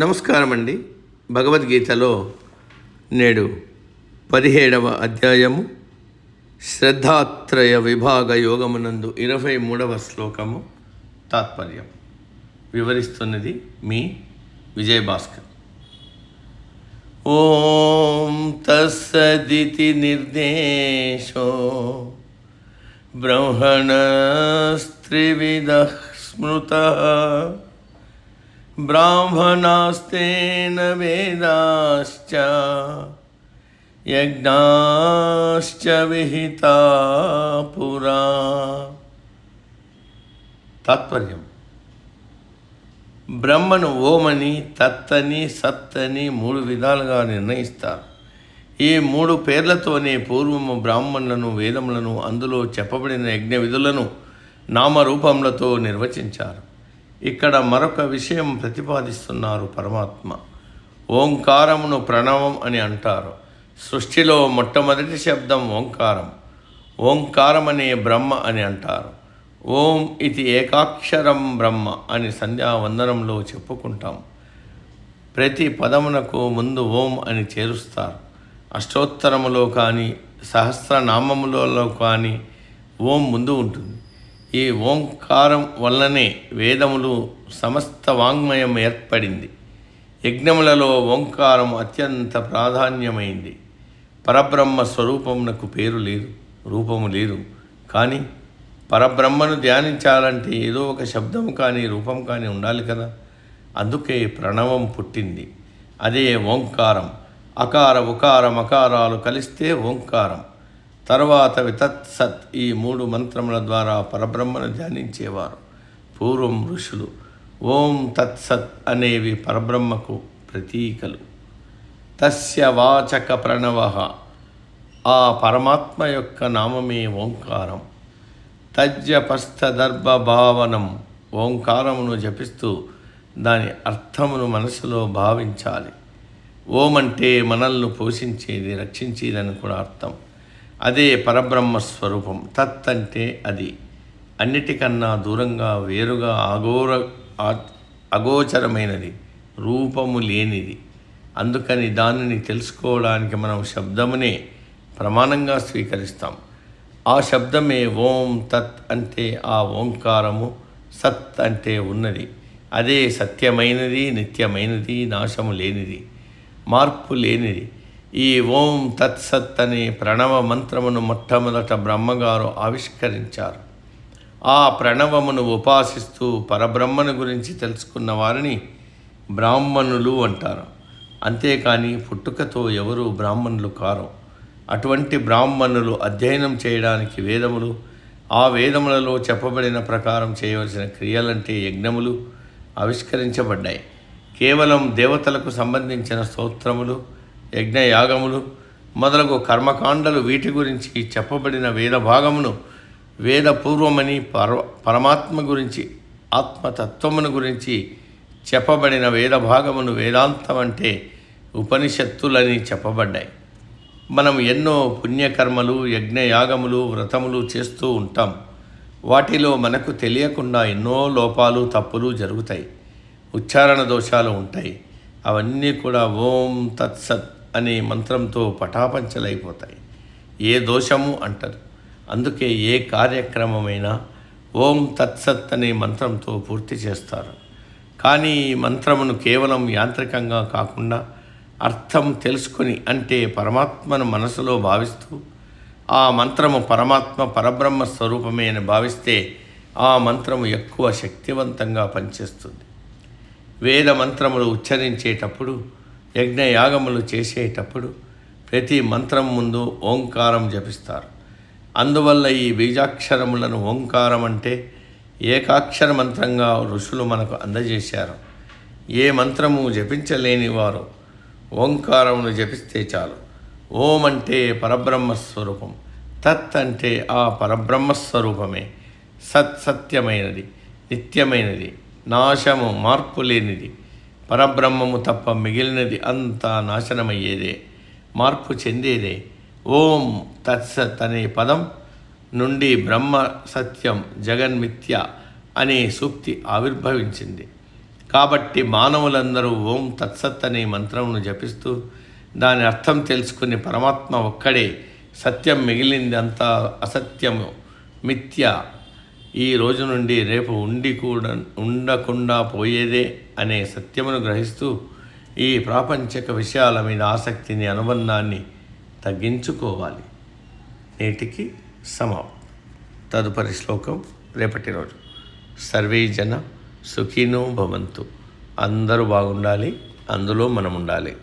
నమస్కారం అండి. భగవద్గీతలో నేడు 17వ అధ్యాయము శ్రద్ధాత్రయ విభాగ యోగమునందు 23వ శ్లోకము తాత్పర్యం వివరిస్తున్నది మీ విజయభాస్కర్. ఓం తస్సదితి నిర్దేశో బ్రహ్మణస్త్రివిధః స్మృతః బ్రాహ్మణాస్తేన వేదాశ్చ యజ్ఞాశ్చ విహితా పురా. తాత్పర్యం: బ్రహ్మను ఓమని, తత్తని, సత్తని 3 విధాలుగా నిర్ణయిస్తారు. ఈ 3 పేర్లతోనే పూర్వము బ్రాహ్మణులను, వేదములను, అందులో చెప్పబడిన యజ్ఞ విధులను నామరూపములతో నిర్వచించారు. ఇక్కడ మరొక విషయం ప్రతిపాదిస్తున్నారు పరమాత్మ. ఓంకారమును ప్రణవం అని అంటారు. సృష్టిలో మొట్టమొదటి శబ్దం ఓంకారం. ఓంకారం అనే బ్రహ్మ అని అంటారు. ఓం ఇది ఏకాక్షరం బ్రహ్మ అని సంధ్యావందనంలో చెప్పుకుంటాం. ప్రతి పదమునకు ముందు ఓం అని చేరుస్తారు. అష్టోత్తరములో కానీ సహస్రనామములలో కానీ ఓం ముందు ఉంటుంది. ఈ ఓంకారం వల్లనే వేదములు సమస్త వాంగ్మయం ఏర్పడింది. యజ్ఞములలో ఓంకారం అత్యంత ప్రాధాన్యమైంది. పరబ్రహ్మ స్వరూపమునకు పేరు లేదు, రూపము లేదు. కానీ పరబ్రహ్మను ధ్యానించాలంటే ఏదో ఒక శబ్దము కానీ రూపం కానీ ఉండాలి కదా. అందుకే ప్రణవం పుట్టింది. అదే ఓంకారం. అకార ఉకార మకారాలు కలిస్తే ఓంకారం. తర్వాత వితత్సత్, ఈ 3 మంత్రముల ద్వారా పరబ్రహ్మను ధ్యానించేవారు. పూర్వం ఋషులు ఓం తత్సత్ అనేవి పరబ్రహ్మకు ప్రతీకలు. తస్య వాచక ప్రణవః, ఆ పరమాత్మ యొక్క నామమే ఓంకారం. తజ్జపస్థదర్భ భావనం, ఓంకారమును జపిస్తూ దాని అర్థమును మనసులో భావించాలి. ఓం అంటే మనల్ని పోషించేది, రక్షించేదని కూడా అర్థం. అదే పరబ్రహ్మ స్వరూపం. తత్ అంటే అది, అన్నిటికన్నా దూరంగా, వేరుగా, అగోచరమైనది, రూపము లేనిది. అందుకని దానిని తెలుసుకోవడానికి మనం శబ్దమునే ప్రమాణంగా స్వీకరిస్తాం. ఆ శబ్దమే ఓం. తత్ అంటే ఆ ఓంకారము, సత్ అంటే ఉన్నది. అదే సత్యమైనది, నిత్యమైనది, నాశము లేనిది, మార్పు లేనిది. ఈ ఓం తత్సత్ అనే ప్రణవ మంత్రమును మొట్టమొదట బ్రహ్మగారు ఆవిష్కరించారు. ఆ ప్రణవమును ఉపాసిస్తూ పరబ్రహ్మను గురించి తెలుసుకున్న వారిని బ్రాహ్మణులు అంటారు. అంతేకాని పుట్టుకతో ఎవరూ బ్రాహ్మణులు కారు. అటువంటి బ్రాహ్మణులు అధ్యయనం చేయడానికి వేదములు, ఆ వేదములలో చెప్పబడిన ప్రకారం చేయవలసిన క్రియలంటే యజ్ఞములు ఆవిష్కరించబడ్డాయి. కేవలం దేవతలకు సంబంధించిన స్తోత్రములు, యజ్ఞయాగములు మొదలగు కర్మకాండలు, వీటి గురించి చెప్పబడిన వేద భాగమును వేదపూర్వమని, పరమాత్మ గురించి, ఆత్మతత్వమును గురించి చెప్పబడిన వేద భాగమును వేదాంతం అంటే ఉపనిషత్తులని చెప్పబడ్డాయి. మనం ఎన్నో పుణ్యకర్మలు, యజ్ఞయాగములు, వ్రతములు చేస్తూ ఉంటాం. వాటిలో మనకు తెలియకుండా ఎన్నో లోపాలు, తప్పులు జరుగుతాయి. ఉచ్చారణ దోషాలు ఉంటాయి. అవన్నీ కూడా ఓం తత్సత్ అనే మంత్రంతో పటాపంచలైపోతాయి. ఏ దోషము అంటారు. అందుకే ఏ కార్యక్రమమైనా ఓం తత్సత్ అనే మంత్రంతో పూర్తి చేస్తారు. కానీ ఈ మంత్రమును కేవలం యాంత్రికంగా కాకుండా అర్థం తెలుసుకొని, అంటే పరమాత్మను మనసులో భావిస్తూ ఆ మంత్రము పరమాత్మ, పరబ్రహ్మ స్వరూపమే అని భావిస్తే ఆ మంత్రము ఎక్కువ శక్తివంతంగా పనిచేస్తుంది. వేద మంత్రములు ఉచ్చరించేటప్పుడు, యజ్ఞయాగములు చేసేటప్పుడు ప్రతి మంత్రం ముందు ఓంకారం జపిస్తారు. అందువల్ల ఈ బీజాక్షరములను ఓంకారం అంటే ఏకాక్షర మంత్రంగా ఋషులు మనకు అందజేశారు. ఏ మంత్రము జపించలేని వారు ఓంకారమును జపిస్తే చాలు. ఓం అంటే పరబ్రహ్మస్వరూపం. తత్ అంటే ఆ పరబ్రహ్మస్వరూపమే. సత్ సత్యమైనది, నిత్యమైనది, నాశము, మార్పు లేనిది. పరబ్రహ్మము తప్ప మిగిలినది అంతా నాశనమయ్యేదే, మార్పు చెందేదే. ఓం తత్సత్ అనే పదం నుండి బ్రహ్మ సత్యం, జగన్మిథ్య అనే సూక్తి ఆవిర్భవించింది. కాబట్టి మానవులందరూ ఓం తత్సత్ అనే మంత్రమును జపిస్తూ దాని అర్థం తెలుసుకుని పరమాత్మ ఒక్కడే సత్యం, మిగిలింది అంతా అసత్యము, మిథ్య, ఈ రోజు నుండి రేపు ఉండకుండా పోయేదే అనే సత్యమును గ్రహిస్తూ ఈ ప్రాపంచిక విషయాల మీద ఆసక్తిని, అనుబంధాన్ని తగ్గించుకోవాలి. నేటికి సమాప్తం. తదుపరి శ్లోకం రేపటి రోజు. సర్వే జన సుఖినో భవంతు. అందరూ బాగుండాలి, అందులో మనం ఉండాలి.